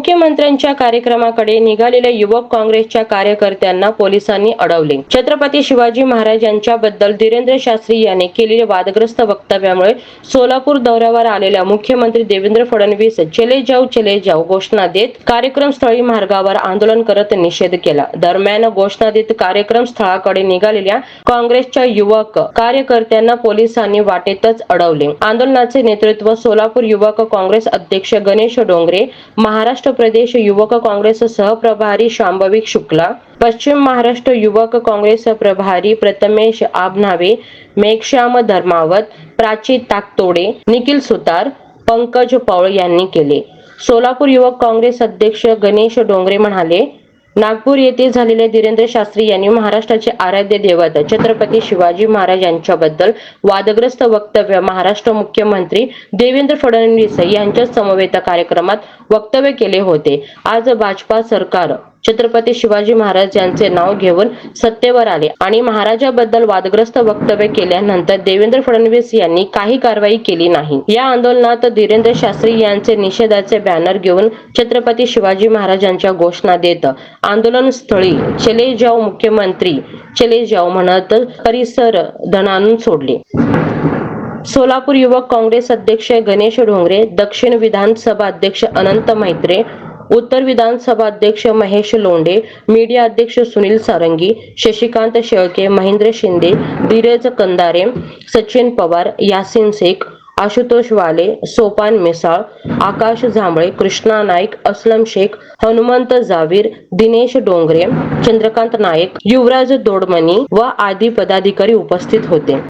मुख्यमंत्र्यांच्या कार्यक्रमाकडे निघालेल्या युवक काँग्रेसच्या कार्यकर्त्यांना पोलिसांनी अडवले. छत्रपती शिवाजी महाराज यांच्याबद्दल धीरेंद्र शास्त्री यांनी केलेल्या वादग्रस्त वक्तव्यामुळे सोलापूर दौऱ्यावर आलेल्या मुख्यमंत्री देवेंद्र फडणवीस चले जाओ घोषणा देत कार्यक्रम स्थळी मार्गावर आंदोलन करत निषेध केला. दरम्यान घोषणा देत कार्यक्रम स्थळाकडे निघालेल्या काँग्रेसच्या युवक कार्यकर्त्यांना पोलिसांनी वाटेतच अडवले. आंदोलनाचे नेतृत्व सोलापूर युवक काँग्रेस अध्यक्ष गणेश डोंगरे, महाराष्ट्र प्रदेश युवक काँग्रेस सहप्रभारी शांभवी शुक्ला, पश्चिम महाराष्ट्र युवक काँग्रेस प्रभारी प्रथमेश आभनावे, मेघश्याम धर्मावत, प्राची ताकतोडे, निखिल सुतार, पंकज पौळ यांनी केले. सोलापूर युवक काँग्रेस अध्यक्ष गणेश डोंगरे म्हणाले, नागपूर येथे झालेल्या धीरेंद्र शास्त्री यांनी महाराष्ट्राचे आराध्य दैवत छत्रपती शिवाजी महाराज यांच्याबद्दल वादग्रस्त वक्तव्य महाराष्ट्र मुख्यमंत्री देवेंद्र फडणवीस यांच्या समवेत कार्यक्रमात वक्तव्य केले होते. आज भाजपा सरकार छत्रपती शिवाजी महाराज यांचे नाव घेऊन सत्तेवर आले आणि महाराजाबद्दल वादग्रस्त वक्तव्य केल्यानंतर देवेंद्र फडणवीस यांनी काही कारवाई केली नाही. या आंदोलनात धीरेंद्र शास्त्री यांचे निषेधाचे बॅनर घेऊन छत्रपती शिवाजी महाराजांच्या घोषणा देत आंदोलन स्थळी चले जाओ मुख्यमंत्री चले जाओ म्हणत परिसर दणाणून सोडले. सोलापूर युवक काँग्रेस अध्यक्ष गणेश डोंगरे, दक्षिण विधानसभा अध्यक्ष अनंत मैत्रे, उत्तर विधानसभा अध्यक्ष महेश लोंढे, मीडिया अध्यक्ष सुनील सारंगी, शशिकांत शेळके, महेंद्र शिंदे, धीरज कंदारे, सचिन पवार, यासिन शेख, आशुतोष वाले, सोपान मिसाळ, आकाश जांभळे, कृष्णा नाईक, असलम शेख, हनुमंत जावीर, दिनेश डोंगरे, चंद्रकांत नाईक, युवराज दोडमणी व आदी पदाधिकारी उपस्थित होते.